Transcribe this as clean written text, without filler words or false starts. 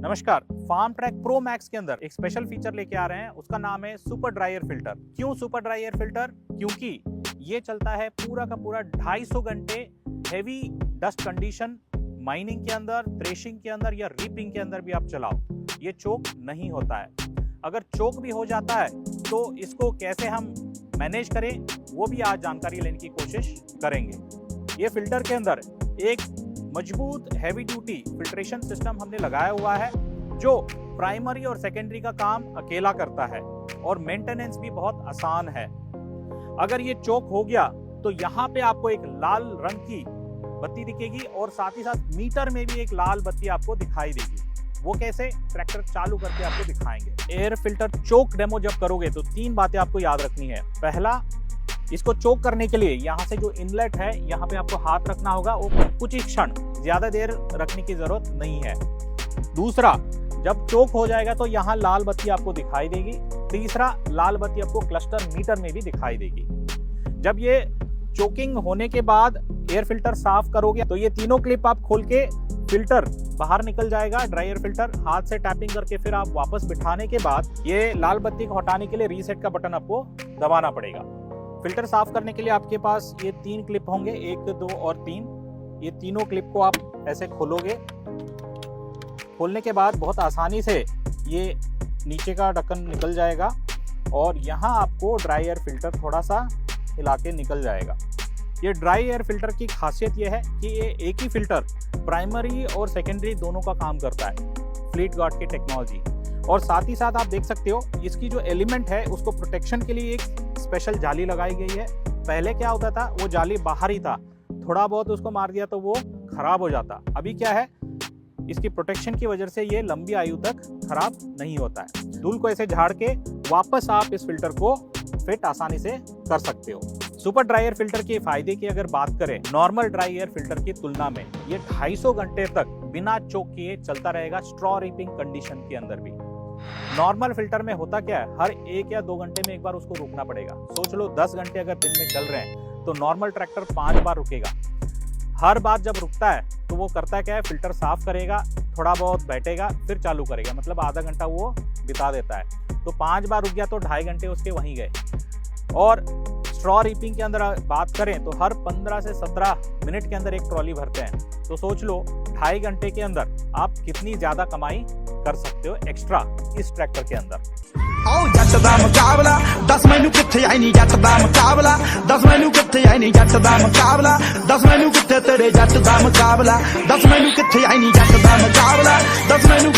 नमस्कार। Farm track pro max के अंदर एक स्पेशल फीचर लेके आ रहे हैं, उसका नाम है सुपर ड्राई एयर फिल्टर। क्यों सुपर ड्राई एयर फिल्टर? क्योंकि ये चलता है पूरा का पूरा 250 घंटे हैवी डस्ट कंडीशन माइनिंग के अंदर, थ्रेशिंग के अंदर या रीपिंग के अंदर भी आप चलाओ, ये चोक नहीं होता है। अगर चोक भी हो जाता है तो इसको कैसे हम मैनेज करें वो भी आज जानकारी लेने की कोशिश करेंगे। ये फिल्टर के अंदर एक मजबूत हैवी ड्यूटी फिल्ट्रेशन सिस्टम हमने लगाया हुआ है जो प्राइमरी और सेकेंडरी का काम अकेला करता है और मेंटेनेंस भी बहुत आसान है। अगर ये चोक हो गया तो यहाँ पे आपको एक लाल रंग की बत्ती दिखेगी और साथ ही साथ मीटर में भी एक लाल बत्ती आपको दिखाई देगी। वो कैसे? ट्रैक्टर चालू करके आपको दिखाएंगे। एयर फिल्टर चोक डेमो जब करोगे तो 3 बातें आपको याद रखनी है। पहला, इसको चोक करने के लिए यहाँ से जो इनलेट है यहाँ पे आपको हाथ रखना होगा, वो कुछ ही क्षण, ज्यादा देर रखने की जरूरत नहीं है। दूसरा, जब चोक हो जाएगा तो यहाँ लाल बत्ती आपको दिखाई देगी। तीसरा, लाल बत्ती आपको क्लस्टर मीटर में भी दिखाई देगी। जब ये चोकिंग होने के बाद एयर फिल्टर साफ करोगे तो ये तीनों क्लिप आप खोल के फिल्टर बाहर निकल जाएगा। ड्राई एयर फिल्टर हाथ से टैपिंग करके फिर आप वापस बिठाने के बाद ये लाल बत्ती को हटाने के लिए रीसेट का बटन आपको दबाना पड़ेगा। फिल्टर साफ करने के लिए आपके पास ये 3 क्लिप होंगे, 1, 2 और 3। ये तीनों क्लिप को आप ऐसे खोलोगे। खोलने के बाद बहुत आसानी से ये नीचे का ढक्कन निकल जाएगा और यहाँ आपको ड्राई एयर फिल्टर थोड़ा सा हिला के निकल जाएगा। ये ड्राई एयर फिल्टर की खासियत ये है कि ये एक ही फिल्टर प्राइमरी और सेकेंडरी दोनों का काम करता है, फ्लीट गार्ड की टेक्नोलॉजी। और साथ ही साथ आप देख सकते हो इसकी जो एलिमेंट है उसको प्रोटेक्शन के लिए एक स्पेशल जाली लगाई गई है। पहले क्या होता था, वो जाली बाहर ही था, थोड़ा बहुत उसको मार दिया तो वो खराब हो जाता। अभी क्या है, इसकी प्रोटेक्शन की वजह से ये लंबी आयु तक खराब नहीं होता है। धूल को ऐसे झाड़ के वापस आप इस फिल्टर को फिट आसानी से कर सकते हो। सुपर ड्राई एयर फिल्टर के फायदे की अगर बात करें नॉर्मल ड्राई एयर फिल्टर की तुलना में, ये 250 घंटे तक बिना चोक किए चलता रहेगा स्ट्रॉ रीपिंग कंडीशन के अंदर भी। नॉर्मल फिल्टर में होता क्या है, हर 1 या 2 घंटे में एक बार उसको रुकना पड़ेगा। सोच लो 10 घंटे अगर दिन में चल रहे हैं तो नॉर्मल ट्रैक्टर 5 बार रुकेगा। हर बार जब रुकता है तो वो करता क्या है, फिल्टर साफ करेगा, थोड़ा बहुत बैठेगा, फिर चालू करेगा, मतलब आधा घंटा वो बिता देता है। तो 5 बार रुक गया तो 2.5 घंटे उसके वहीं गए। और स्ट्रॉ रीपिंग के अंदर बात करें तो हर 15 से 17 मिनट के अंदर एक ट्रॉली भरते हैं। तो सोच लो 2.5 घंटे के अंदर आप कितनी ज्यादा कमाई कर सकते हो एक्स्ट्रा इस ट्रैक्टर के अंदर। जट दा मुकाबला 10 मैनू किथे आई नहीं, जट दा मुकाबला 10 मैनू किथे आई नहीं, जट दा मुकाबला 10 मैनू किथे तेरे जट दा मुकाबला 10 मैनू किथे आई नहीं, जट दा मुकाबला 10 मैनू